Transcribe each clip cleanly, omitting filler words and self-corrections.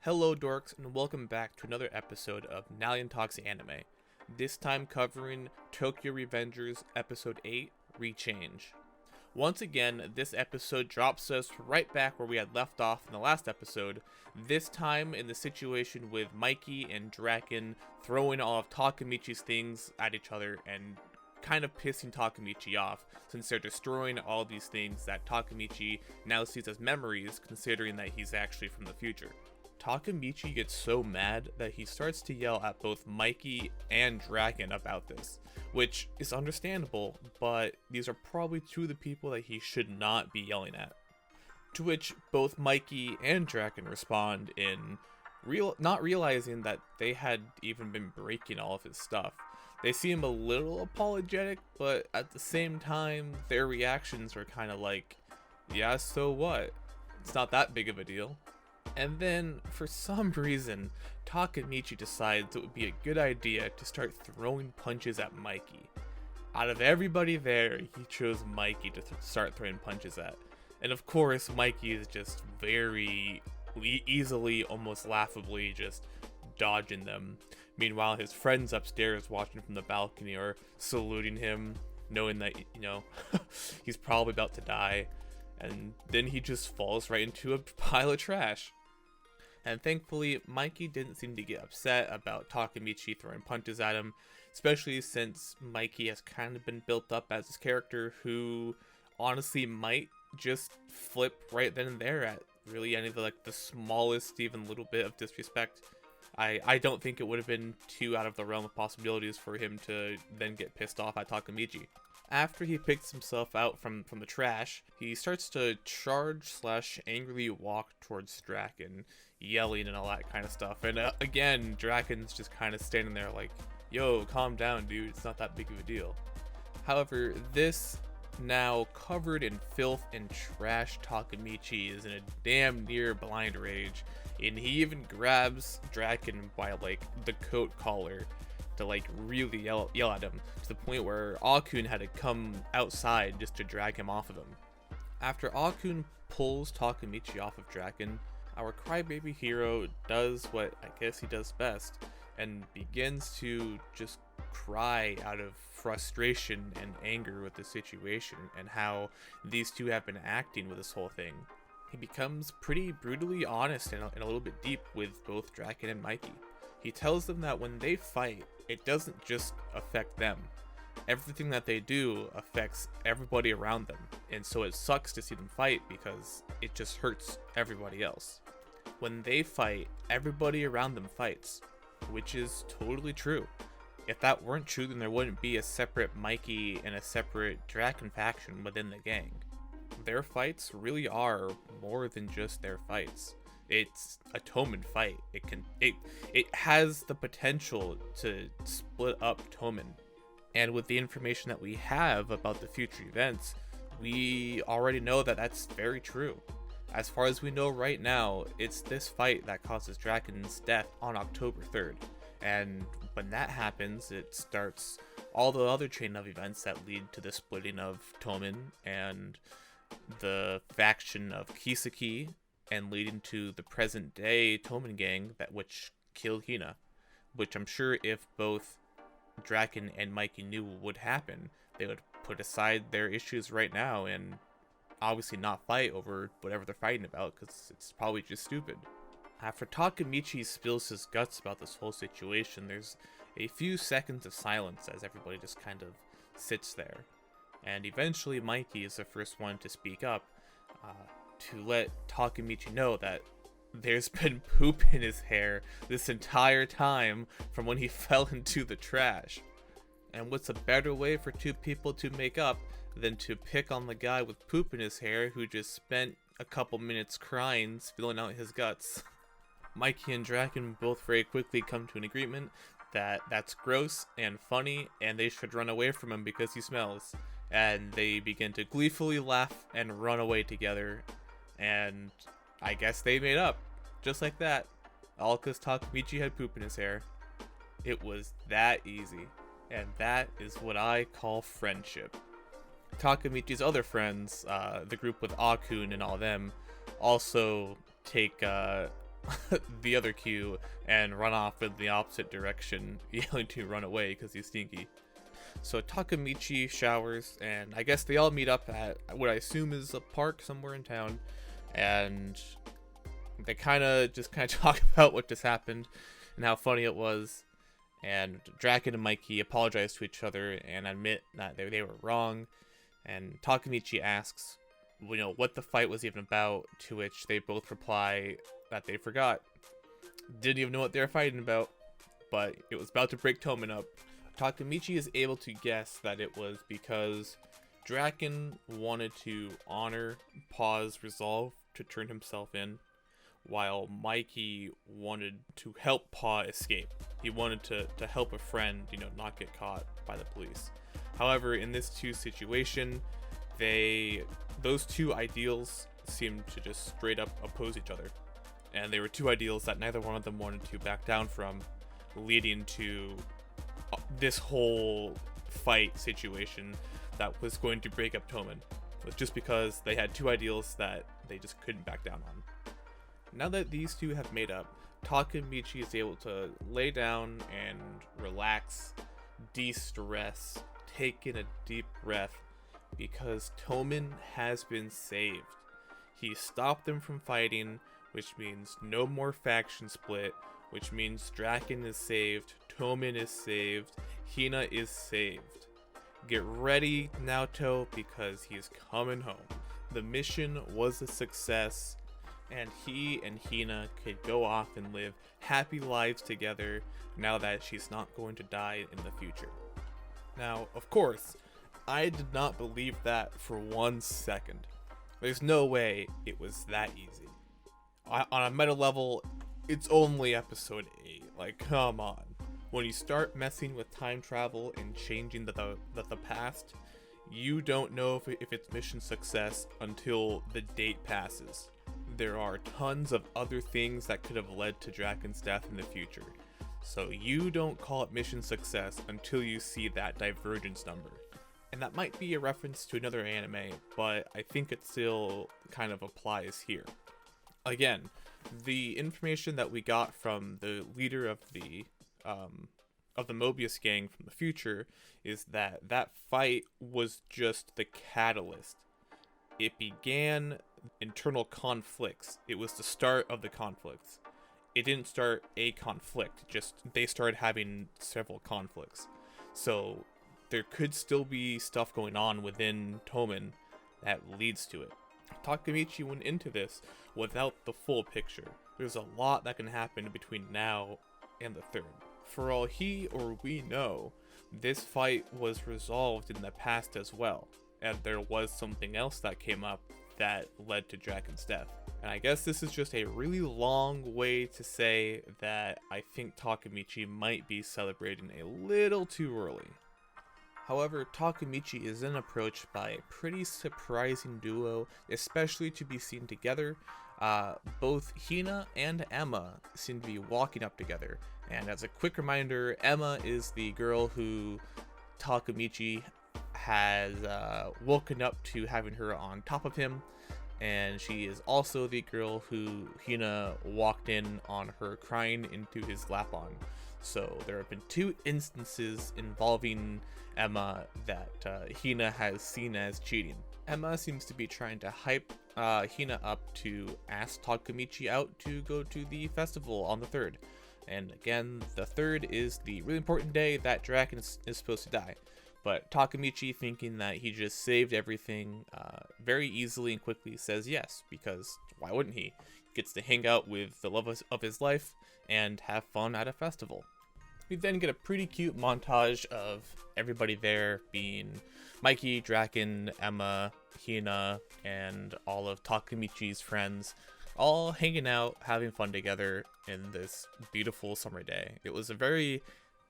Hello, dorks, and welcome back to another episode of Nalion Talks Anime. This time covering Tokyo Revengers Episode 8, Rechange. Once again, this episode drops us right back where we had left off in the last episode, this time in the situation with Mikey and Draken throwing all of Takemichi's things at each other and kind of pissing Takemichi off, since they're destroying all these things that Takemichi now sees as memories, considering that he's actually from the future. Takemichi gets so mad that he starts to yell at both Mikey and Draken about this, which is understandable, but these are probably two of the people that he should not be yelling at. To which both Mikey and Draken respond in not realizing that they had even been breaking all of his stuff. They seem a little apologetic, but at the same time, their reactions are kind of like, yeah, so what? It's not that big of a deal. And then, for some reason, Takemichi decides it would be a good idea to start throwing punches at Mikey. Out of everybody there, he chose Mikey to start throwing punches at. And of course, Mikey is just very easily, almost laughably, just dodging them. Meanwhile, his friends upstairs watching from the balcony are saluting him, knowing that, he's probably about to die. And then he just falls right into a pile of trash. And thankfully, Mikey didn't seem to get upset about Takemichi throwing punches at him, especially since Mikey has kind of been built up as this character who honestly might just flip right then and there at really any of the smallest even little bit of disrespect. I don't think it would have been too out of the realm of possibilities for him to then get pissed off at Takemichi. After he picks himself out from the trash, he starts to charge/angrily walk towards Draken, yelling and all that kind of stuff. And again, Draken's just kind of standing there like, yo, calm down, dude, it's not that big of a deal. However, this now covered in filth and trash Takemichi is in a damn near blind rage, and he even grabs Draken by the coat collar to really yell at him, to the point where Akun had to come outside just to drag him off of him. After Akun pulls Takemichi off of Draken, our crybaby hero does what I guess he does best, and begins to just cry out of frustration and anger with the situation and how these two have been acting with this whole thing. He becomes pretty brutally honest and a little bit deep with both Draken and Mikey. He tells them that when they fight, it doesn't just affect them. Everything that they do affects everybody around them, and so it sucks to see them fight because it just hurts everybody else. When they fight, everybody around them fights, which is totally true. If that weren't true, then there wouldn't be a separate Mikey and a separate Draken faction within the gang. Their fights really are more than just their fights. It's a Tomen fight. It has the potential to split up Tomen. And with the information that we have about the future events, we already know that that's very true. As far as we know right now, it's this fight that causes Draken's death on October 3rd. And when that happens, it starts all the other chain of events that lead to the splitting of Tomen and the faction of Kisaki, and leading to the present day Tomen gang which killed Hina, which I'm sure if both Draken and Mikey knew would happen, they would put aside their issues right now and obviously not fight over whatever they're fighting about, because it's probably just stupid. After Takemichi spills his guts about this whole situation, there's a few seconds of silence as everybody just kind of sits there. And eventually Mikey is the first one to speak up, to let Takemichi know that there's been poop in his hair this entire time from when he fell into the trash. And what's a better way for two people to make up than to pick on the guy with poop in his hair who just spent a couple minutes crying, spilling out his guts. Mikey and Draken both very quickly come to an agreement that that's gross and funny and they should run away from him because he smells. And they begin to gleefully laugh and run away together. And I guess they made up, just like that, all because Takemichi had poop in his hair. It was that easy, and that is what I call friendship. Takemichi's other friends, the group with Akun and all them, also take the other Q and run off in the opposite direction, yelling to run away because he's stinky. So Takemichi showers, and I guess they all meet up at what I assume is a park somewhere in town, and they kind of talk about what just happened and how funny it was. And Draken and Mikey apologize to each other and admit that they were wrong. And Takemichi asks, what the fight was even about, to which they both reply that they forgot. Didn't even know what they were fighting about, but it was about to break Tomen up. Takemichi is able to guess that it was because Draken wanted to honor Paw's resolve to turn himself in, while Mikey wanted to help Paw escape. He wanted to help a friend, not get caught by the police. However, in this situation, those two ideals seemed to just straight up oppose each other. And they were two ideals that neither one of them wanted to back down from, leading to this whole fight situation that was going to break up Tomen. It was just because they had two ideals that they just couldn't back down on. Now that these two have made up, Takemichi is able to lay down and relax, de-stress, take in a deep breath, because Tomen has been saved. He stopped them from fighting, which means no more faction split, which means Draken is saved, Tomen is saved, Hina is saved. Get ready, Naoto, because he's coming home. The mission was a success, and he and Hina could go off and live happy lives together now that she's not going to die in the future. Now, of course, I did not believe that for 1 second. There's no way it was that easy. On a meta level, it's only episode 8. Like, come on. When you start messing with time travel and changing the past, you don't know if it's mission success until the date passes. There are tons of other things that could have led to Draken's death in the future, so you don't call it mission success until you see that divergence number. And that might be a reference to another anime, but I think it still kind of applies here. Again, the information that we got from the leader of the Mobius gang from the future is that fight was just the catalyst. It began internal conflicts. It was the start of the conflicts. It didn't start a conflict, just they started having several conflicts. So there could still be stuff going on within Tomen that leads to it. Takemichi went into this without the full picture. There's a lot that can happen between now and the third. For all he or we know, this fight was resolved in the past as well, and there was something else that came up that led to Draken's death. And I guess this is just a really long way to say that I think Takemichi might be celebrating a little too early. However, Takemichi is then approached by a pretty surprising duo, especially to be seen together. Both Hina and Emma seem to be walking up together. And as a quick reminder, Emma is the girl who Takemichi has woken up to having her on top of him, and she is also the girl who Hina walked in on her crying into his lap on. So there have been two instances involving Emma that Hina has seen as cheating. Emma seems to be trying to hype Hina up to ask Takemichi out to go to the festival on the 3rd. And again, the 3rd is the really important day that Draken is supposed to die. But Takemichi, thinking that he just saved everything very easily and quickly, says yes, because why wouldn't he? He gets to hang out with the love of his life and have fun at a festival. We then get a pretty cute montage of everybody there, being Mikey, Draken, Emma, Hina, and all of Takemichi's friends, all hanging out, having fun together in this beautiful summer day. It was a very,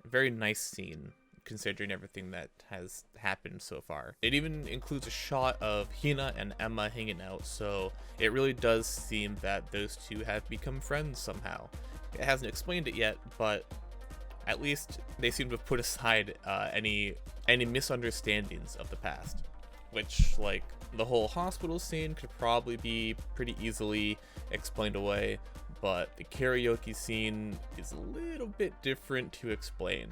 very nice scene, considering everything that has happened so far. It even includes a shot of Hina and Emma hanging out, so it really does seem that those two have become friends somehow. It hasn't explained it yet, but at least they seem to have put aside any misunderstandings of the past, which, like, the whole hospital scene could probably be pretty easily explained away, but the karaoke scene is a little bit different to explain.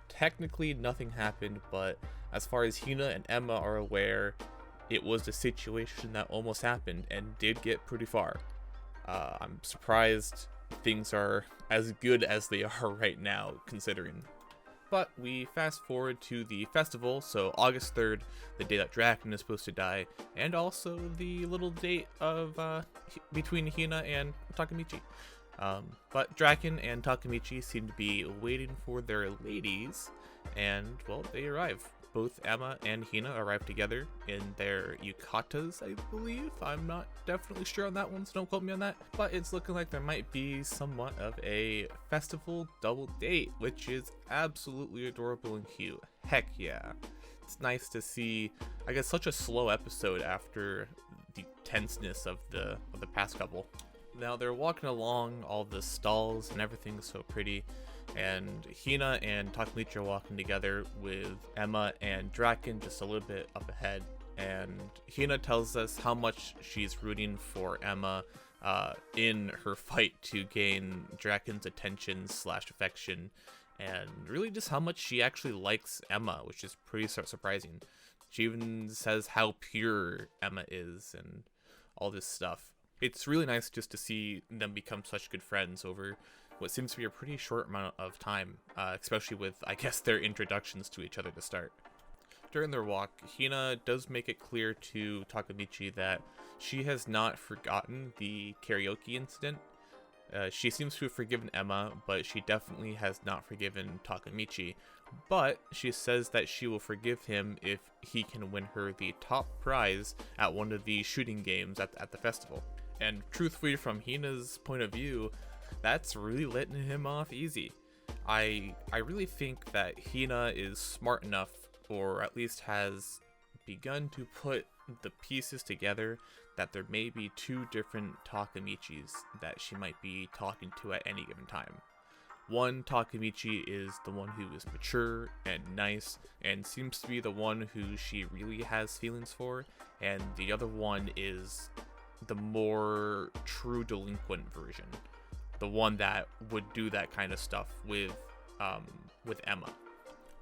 Technically, nothing happened, but as far as Hina and Emma are aware, it was a situation that almost happened and did get pretty far. I'm surprised things are as good as they are right now, considering. But we fast forward to the festival, so August 3rd, the day that Draken is supposed to die, and also the little date of between Hina and Takemichi. But Draken and Takemichi seem to be waiting for their ladies, and, well, they arrive. Both Emma and Hina arrive together in their yukatas, I believe. I'm not definitely sure on that one, so don't quote me on that. But it's looking like there might be somewhat of a festival double date, which is absolutely adorable and cute. Heck yeah. It's nice to see, I guess, such a slow episode after the tenseness of the past couple. Now they're walking along all the stalls and everything is so pretty, and Hina and Takemichi are walking together with Emma and Draken just a little bit up ahead, and Hina tells us how much she's rooting for Emma in her fight to gain Draken's attention / affection, and really just how much she actually likes Emma, which is pretty surprising. She even says how pure Emma is and all this stuff. It's really nice just to see them become such good friends over what seems to be a pretty short amount of time, especially with, I guess, their introductions to each other to start. During their walk, Hina does make it clear to Takemichi that she has not forgotten the karaoke incident. She seems to have forgiven Emma, but she definitely has not forgiven Takemichi. But she says that she will forgive him if he can win her the top prize at one of the shooting games at the festival. And truthfully, from Hina's point of view, that's really letting him off easy. I really think that Hina is smart enough, or at least has begun to put the pieces together, that there may be two different Takemichis that she might be talking to at any given time. One Takemichi is the one who is mature and nice and seems to be the one who she really has feelings for, and the other one is the more true delinquent version, the one that would do that kind of stuff with Emma.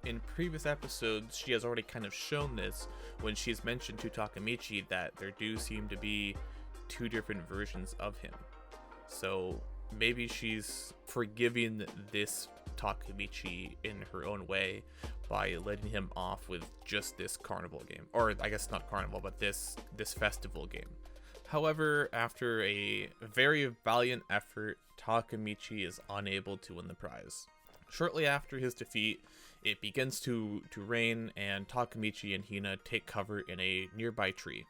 In previous episodes, she has already kind of shown this when she's mentioned to Takemichi that there do seem to be two different versions of him. So maybe she's forgiving this Takemichi in her own way by letting him off with just this carnival game. Or I guess not carnival, but this festival game. However, after a very valiant effort, Takemichi is unable to win the prize. Shortly after his defeat, it begins to rain, and Takemichi and Hina take cover in a nearby tree.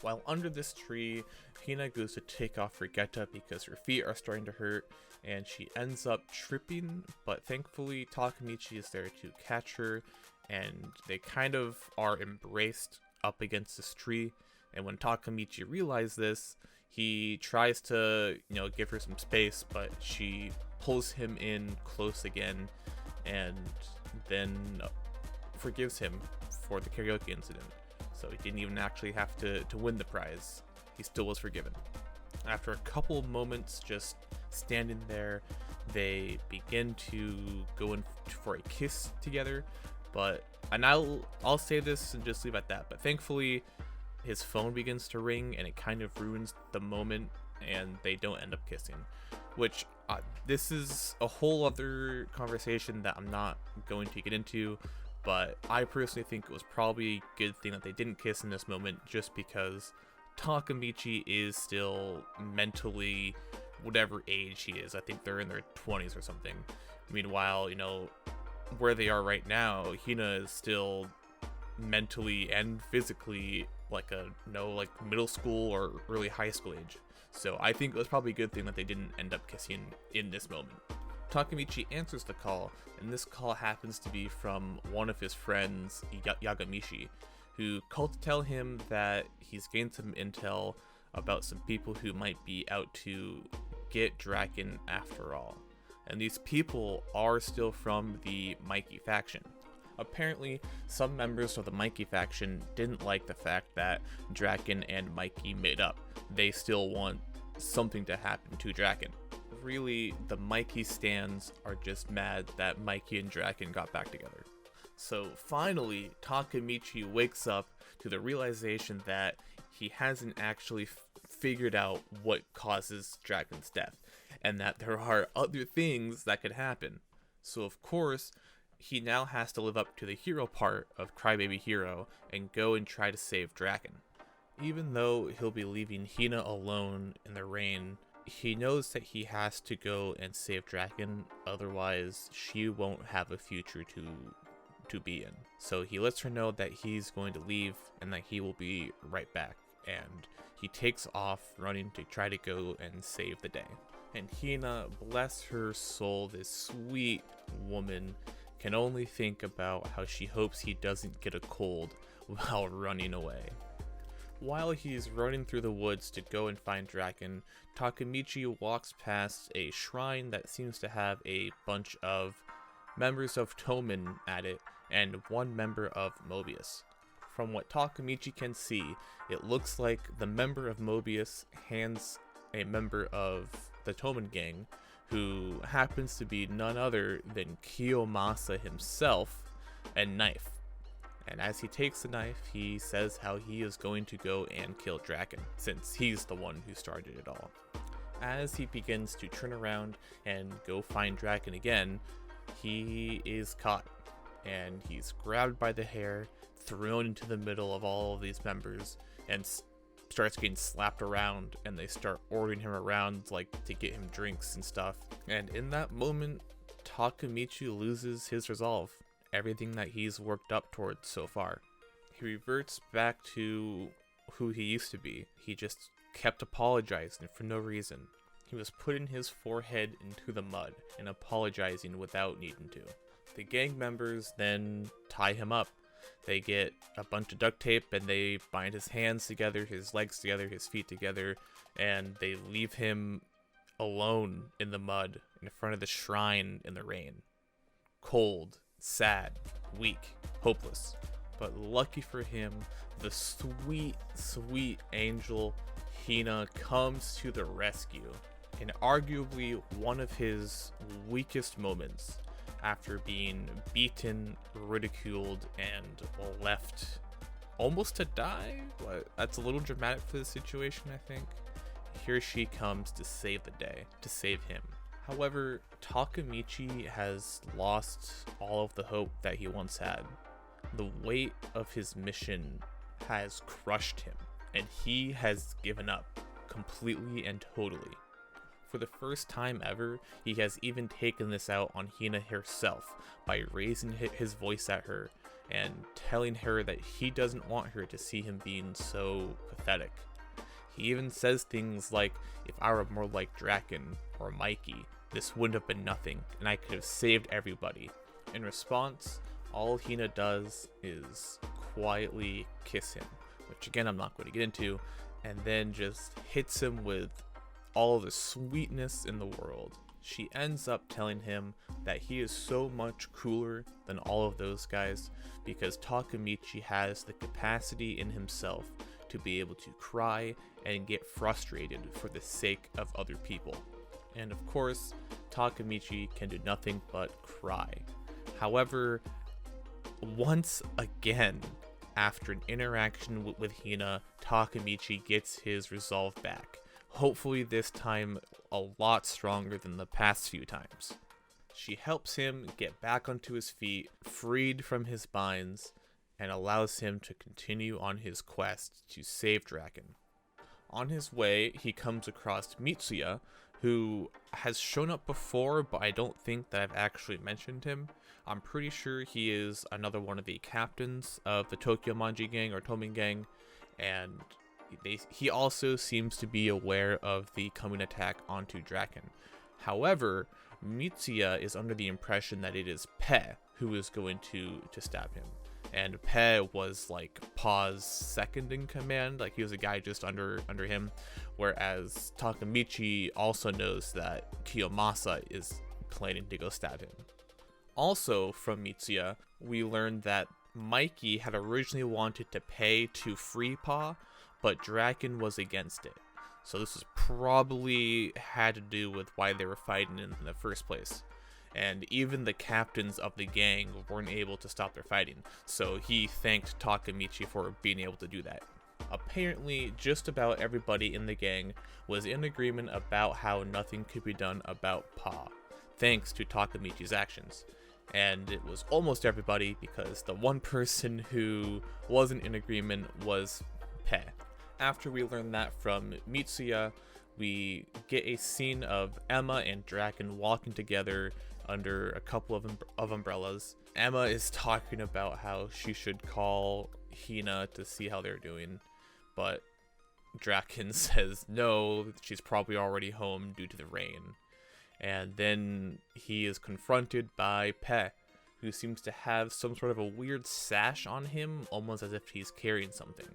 While under this tree, Hina goes to take off her geta because her feet are starting to hurt, and she ends up tripping, but thankfully Takemichi is there to catch her, and they kind of are embraced up against this tree. And when Takemichi realizes this, he tries to, give her some space, but she pulls him in close again and then forgives him for the karaoke incident. So he didn't even actually have to win the prize. He still was forgiven. After a couple moments just standing there, they begin to go in for a kiss together. And I'll say this and just leave it at that. But thankfully, his phone begins to ring and it kind of ruins the moment, and they don't end up kissing, which this is a whole other conversation that I'm not going to get into, but I personally think it was probably a good thing that they didn't kiss in this moment, just because Takemichi is still mentally whatever age he is. I think they're in their 20s or something. Meanwhile, where they are right now, Hina is still mentally and physically like middle school or early high school age. So I think it was probably a good thing that they didn't end up kissing in this moment. Takemichi answers the call, and this call happens to be from one of his friends, Yagamishi, who called to tell him that he's gained some intel about some people who might be out to get Draken after all. And these people are still from the Mikey faction. Apparently, some members of the Mikey faction didn't like the fact that Draken and Mikey made up. They still want something to happen to Draken. really, the Mikey stans are just mad that Mikey and Draken got back together. So finally, Takemichi wakes up to the realization that he hasn't actually figured out what causes Draken's death, and that there are other things that could happen. So of course, he now has to live up to the hero part of Crybaby Hero and go and try to save Draken. Even though he'll be leaving Hina alone in the rain, he knows that he has to go and save Draken, otherwise she won't have a future to be in. So he lets her know that he's going to leave and that he will be right back, and he takes off running to try to go and save the day. And Hina, bless her soul, this sweet woman, can only think about how she hopes he doesn't get a cold while running away. While he's running through the woods to go and find Draken, Takemichi walks past a shrine that seems to have a bunch of members of Tomen at it and one member of Mobius. From what Takemichi can see, it looks like the member of Mobius hands a member of the Tomen gang, who happens to be none other than Kiyomasa himself, a knife. And as he takes the knife, he says how he is going to go and kill Draken, since he's the one who started it all. As he begins to turn around and go find Draken again, he is caught, and he's grabbed by the hair, thrown into the middle of all of these members, and starts getting slapped around, and they start ordering him around like to get him drinks and stuff. And in that moment, Takemichi loses his resolve, everything that he's worked up towards so far. He reverts back to who he used to be. He just kept apologizing for no reason. He was putting his forehead into the mud and apologizing without needing to. The gang members then tie him up. They get a bunch of duct tape and they bind his hands together, his legs together, his feet together, and they leave him alone in the mud in front of the shrine in the rain. Cold, sad, weak, hopeless. But lucky for him, the sweet, sweet angel Hina comes to the rescue in arguably one of his weakest moments, after being beaten, ridiculed, and left almost to die. But that's a little dramatic for the situation, I think. Here she comes to save the day, to save him. However, Takemichi has lost all of the hope that he once had. The weight of his mission has crushed him, and he has given up completely and totally. For the first time ever, he has even taken this out on Hina herself by raising his voice at her and telling her that he doesn't want her to see him being so pathetic. He even says things like, if I were more like Draken or Mikey, this wouldn't have been nothing and I could have saved everybody. In response, all Hina does is quietly kiss him, which again I'm not going to get into, and then just hits him with all the sweetness in the world. She ends up telling him that he is so much cooler than all of those guys because Takemichi has the capacity in himself to be able to cry and get frustrated for the sake of other people. And of course, Takemichi can do nothing but cry. However, once again, after an interaction with Hina, Takemichi gets his resolve back. Hopefully this time a lot stronger than the past few times. She helps him get back onto his feet, freed from his binds, and allows him to continue on his quest to save Draken. On his way, he comes across Mitsuya, who has shown up before, but I don't think that I've actually mentioned him. I'm pretty sure he is another one of the captains of the Tokyo Manji gang or Tomen gang, and he also seems to be aware of the coming attack onto Draken. However, Mitsuya is under the impression that it is Pe who is going to stab him. And Pe was like Pa's second in command, like he was a guy just under him, whereas Takemichi also knows that Kiyomasa is planning to go stab him. Also from Mitsuya, we learned that Mikey had originally wanted to pay to free Pa, but Draken was against it. So this is probably had to do with why they were fighting in the first place. And even the captains of the gang weren't able to stop their fighting, so he thanked Takemichi for being able to do that. Apparently, just about everybody in the gang was in agreement about how nothing could be done about Pa, thanks to Takemichi's actions. And it was almost everybody, because the one person who wasn't in agreement was Pe. After we learn that from Mitsuya, we get a scene of Emma and Draken walking together under a couple of umbrellas. Emma is talking about how she should call Hina to see how they're doing, but Draken says no, she's probably already home due to the rain. And then he is confronted by Pe, who seems to have some sort of a weird sash on him, almost as if he's carrying something,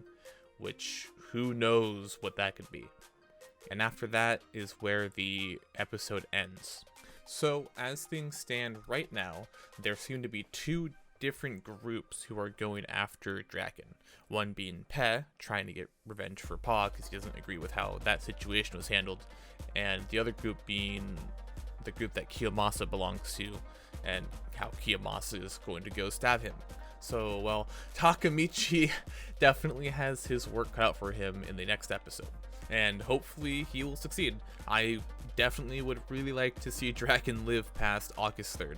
which who knows what that could be. And after that is where the episode ends. So, as things stand right now, there seem to be two different groups who are going after Draken. One being Pe, trying to get revenge for Pa because he doesn't agree with how that situation was handled, and the other group being the group that Kiyomasa belongs to, and how Kiyomasa is going to go stab him. So, well, Takemichi definitely has his work cut out for him in the next episode, and hopefully he will succeed. I definitely would really like to see Draken live past August 3rd.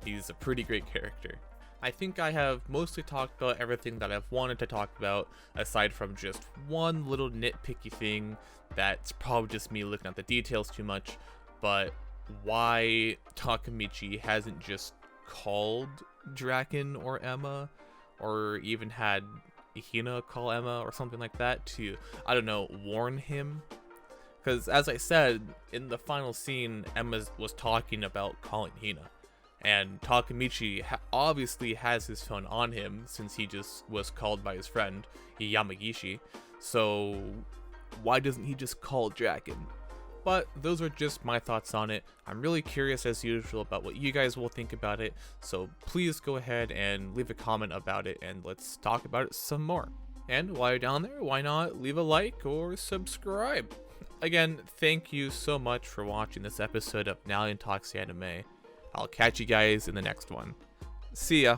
He's a pretty great character. I think I have mostly talked about everything that I've wanted to talk about, aside from just one little nitpicky thing that's probably just me looking at the details too much, but why Takemichi hasn't just called Draken or Emma, or even had Hina call Emma or something like that to, I don't know, warn him. Because as I said, in the final scene, Emma was talking about calling Hina. And Takemichi obviously has his phone on him, since he just was called by his friend, Yamagishi. So why doesn't he just call Draken? But those are just my thoughts on it. I'm really curious as usual about what you guys will think about it. So please go ahead and leave a comment about it, and let's talk about it some more. And while you're down there, why not leave a like or subscribe? Again, thank you so much for watching this episode of Nalion Talks Anime. I'll catch you guys in the next one. See ya!